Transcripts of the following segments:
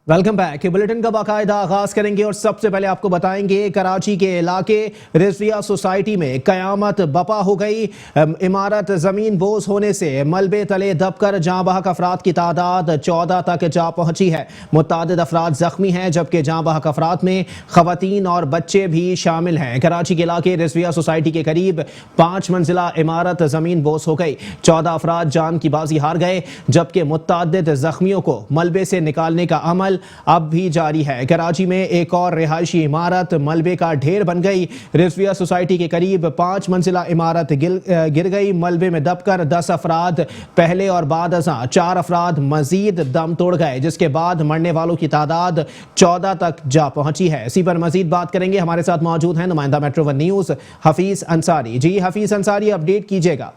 Welcome back. Bulletin का बाकायदा आगाज करेंगे और सबसे पहले आपको बताएंगे कराची के इलाके रिजविया सोसाइटी में कयामत बपा हो गई। इमारत जमीन बोझ होने से मलबे तले दबकर जाँ बहक अफराद की तादाद 14 तक जा पहुंची है। मुतअद्दिद अफराद जख्मी हैं जबकि जाँ बहक अफराद में खवातीन और बच्चे भी शामिल हैं। कराची के इलाके रिजविया सोसाइटी के करीब 5 मंजिला इमारत जमीन बोझ हो गई। 14 अफराद जान की बाजी हार गए जबकि मुतअद्दिद जख्मियों को मलबे से निकालने का अमल अब भी जारी है। कराची में एक और रिहायशी इमारत मलबे का ढेर बन गई। रिजविया सोसाइटी के करीब 5 मंजिला इमारत गिर गई। मलबे में दबकर 10 अफराद पहले और बाद अज़ां 4 अफराद मजीद दम तोड़ गए, जिसके बाद मरने वालों की तादाद 14 तक जा पहुंची है। इसी पर मजीद बात करेंगे। हमारे साथ मौजूद हैं नुमाइंदा metro one news Hafeez Ansari. जी हफीज अंसारी, अपडेट कीजिएगा।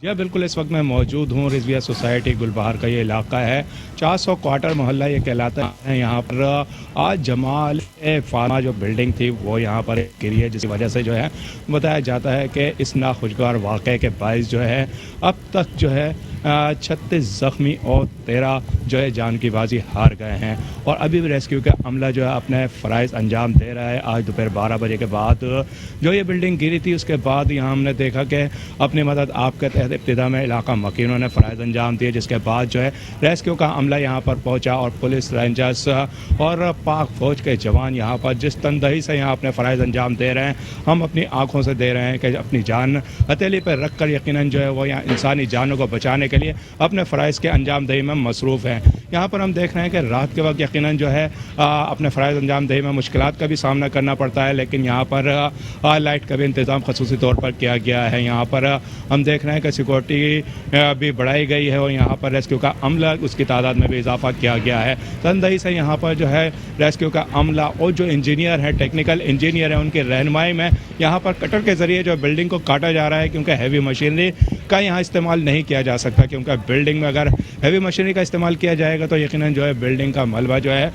जी बिल्कुल, इस वक्त मैं मौजूद हूँ रिजविया सोसाइटी गुलबहार का ये इलाका है। 400 क्वार्टर मोहल्ला ये कहलाता है। यहाँ पर आज जमाल फार्मा जो बिल्डिंग थी वो यहाँ पर गिरी है, जिसकी वजह से जो है बताया जाता है कि इस नाखुशगवार वाक़े के बायस जो है अब तक जो है 36 ज़ख्मी और 13 जो है जान की बाजी हार गए हैं। और अभी भी रेस्क्यू का अमला जो है अपने फ़राइज़ अंजाम दे रहा है। आज दोपहर 12 बजे के बाद जो ये बिल्डिंग गिरी थी उसके बाद यहाँ हमने देखा कि अपनी मदद आपके तहत इब्तिदा में इलाका मकीनों ने फ़राइज़ अंजाम दिए, जिसके बाद जो है रेस्क्यू का अमला यहाँ पर पहुँचा और पुलिस रेंजर्स और पाक फ़ौज के जवान यहाँ पर जिस तनदही से यहाँ अपने फ़राइज़ अंजाम दे रहे हैं, हम अपनी आँखों से दे रहे हैं कि अपनी जान हथेली पर रख कर यकीनन जो है वो यहाँ इंसानी जानों को बचाने के लिए अपने फ़राइज़ के अंजाम दही में मसरूफ़ हैं। यहाँ पर हम देख रहे हैं कि रात के वक्त यकीनन जो है अपने फ़राइज़ अंजाम दही में मुश्किलात का भी सामना करना पड़ता है, लेकिन यहाँ पर लाइट का भी इंतज़ाम खसूसी तौर पर किया गया है। यहाँ पर हम देख रहे हैं कि सिक्योरिटी भी बढ़ाई गई है और यहाँ पर रेस्क्यू का अमला उसकी तादाद में भी इजाफा किया गया है। तनदही से यहाँ पर जो है रेस्क्यू का अमला और जो इंजीनियर है, टेक्निकल इंजीनियर है, उनकी रहनुमाई में यहाँ पर कटर के ज़रिए जो बिल्डिंग को काटा जा रहा है, क्योंकि हैवी मशीनरी का यहाँ इस्तेमाल नहीं किया जा सकता, क्योंकि बिल्डिंग में अगर हैवी मशीनरी का इस्तेमाल किया जाएगा तो यकीनन जो है बिल्डिंग का मलबा जो है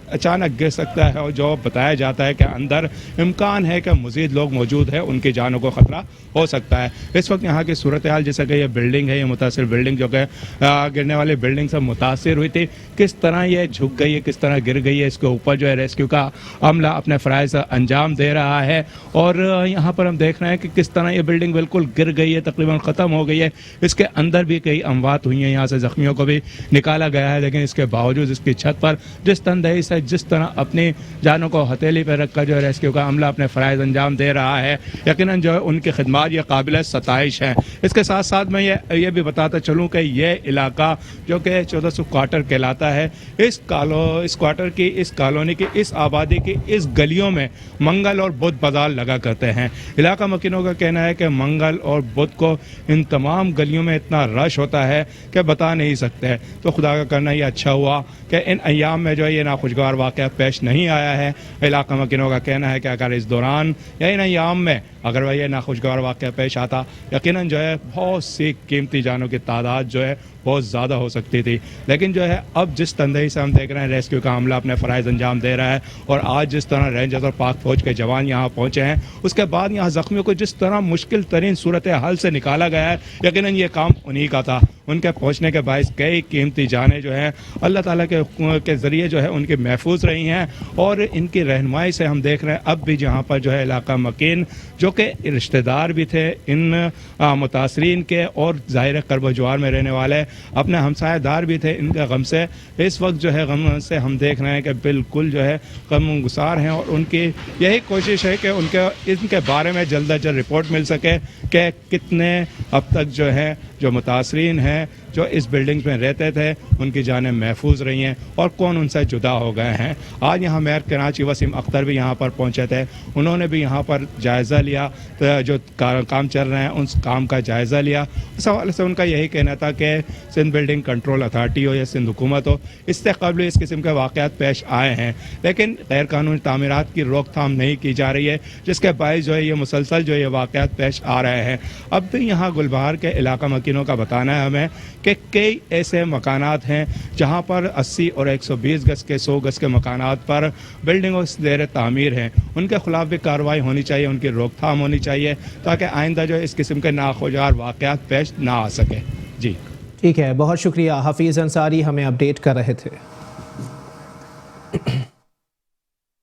अचानक गिर सकता है। और जो बताया जाता है कि अंदर इम्कान है कि मज़ीद लोग मौजूद है, उनकी जानों को ख़तरा हो सकता है। इस वक्त यहाँ की सूरत हाल, जैसे कि ये बिल्डिंग है, ये मुतासिर बिल्डिंग जो कि गिरने वाली बिल्डिंग से मुतासिर हुई थी, किस तरह ये झुक गई है, किस तरह गिर गई है, इसके ऊपर जो है रेस्क्यू का अमला अपने फ़राइज़ अंजाम दे रहा है। और यहाँ पर हम देख रहे हैं कि किस तरह ये बिल्डिंग बिल्कुल गिर गई है, तकरीबन ख़त्म हो गई है। इसके अंदर भी कई अमवात हुई हैं, यहाँ से ज़ख्मियों को भी निकाला गया है, लेकिन इसके बावजूद इसकी छत पर जिस तनदही से जिस तरह अपनी जानों को हथेली पर रख कर जो है रेस्क्यू का अमला अपने फ़राइज़ अंजाम दे रहा है, यकीनन जो है उनकी खिदमत ये काबिल सताइश है। इसके साथ साथ मैं ये भी बताता चलूँ कि ये इलाका जो कि 1400 क्वार्टर कहलाता है, इस क्वार्टर की, इस कॉलोनी की, इस आबादी की, इस गलियों में मंगल और बुध बाजार लगा करते हैं। इलाका मकीनों का कहना है कि मंगल और बुध को इन तमाम गलियों में इतना रश होता है कि बता नहीं सकते। तो खुदा का करना ये अच्छा हुआ कि इन अय्याम में जो है ये नाखुशगवार वाक़या पेश नहीं आया है। इलाका मकीनों का कहना है कि अगर इस दौरान या इन अय्याम में अगर वह ये नाखुशगवार वाक़या पेश आता, यकीनन जो है बहुत सी कीमती जानों की तादाद जो है बहुत ज़्यादा हो सकती थी। लेकिन जो है अब जिस तनदही से हम देख रहे हैं रेस्क्यू का अमला अपने फ़राइज़ अंजाम दे रहा है और आज जिस तरह रेंजर्स और पाक फ़ौज के जवान यहाँ पहुँचे हैं, उसके बाद यहाँ ज़ख्मियों को जिस तरह मुश्किल तरीन सूरत हाल से निकाला गया है, यकीनन ये काम उन्हीं का था। उनके पहुँचने के बायस कई कीमती जानें जो हैं अल्लाह ताला के ज़रिए जो है उनकी महफूज रही हैं। और इनकी रहनुमाई से हम देख रहे हैं अब भी जहाँ पर जो है इलाका मकीन जो कि रिश्तेदार भी थे इन मुतासरीन के और ज़ाहिर करबजुआर में रहने वाले अपने हमसायेदार भी थे, इनके गम से इस वक्त जो है गम से हम देख रहे हैं कि बिल्कुल जो है गम गुसार हैं। और उनकी यही कोशिश है कि इनके बारे में जल्द अज जल्द रिपोर्ट मिल सके कि कितने अब तक जो है जो मुतासरीन हैं जो इस बिल्डिंग में रहते थे उनकी जानें महफूज रही हैं और कौन उनसे जुदा हो गए हैं। आज यहाँ मेयर कराची वसीम अख्तर भी यहाँ पर पहुँचे थे, उन्होंने भी यहाँ पर जायज़ा लिया, तो जो काम चल रहे हैं उस काम का जायज़ा लिया। इस हवाले से उनका यही कहना था कि सिंध बिल्डिंग कंट्रोल अथॉरिटी हो या सिंध हुकूमत हो, इससे कबल इस किस्म के वाक़यात पेश आए हैं, लेकिन गैर कानूनी तामीरात की रोकथाम नहीं की जा रही है, जिसके बायस जो है ये मुसलसल जो ये वाक़यात पेश आ रहे हैं। अब भी यहाँ गुलबहार के इलाका साकिनों का बताना है हमें कि कई ऐसे मकानात हैं जहां पर 80 और 120 गज के 100 गज के मकानात पर बिल्डिंगों ज़ेर तामीर हैं, उनके खिलाफ भी कार्रवाई होनी चाहिए, उनकी रोकथाम होनी चाहिए ताकि आइंदा जो इस किस्म के नाखुशगवार वाक़यात पेश ना आ सके। जी ठीक है, बहुत शुक्रिया। हफीज़ अंसारी हमें अपडेट कर रहे थे।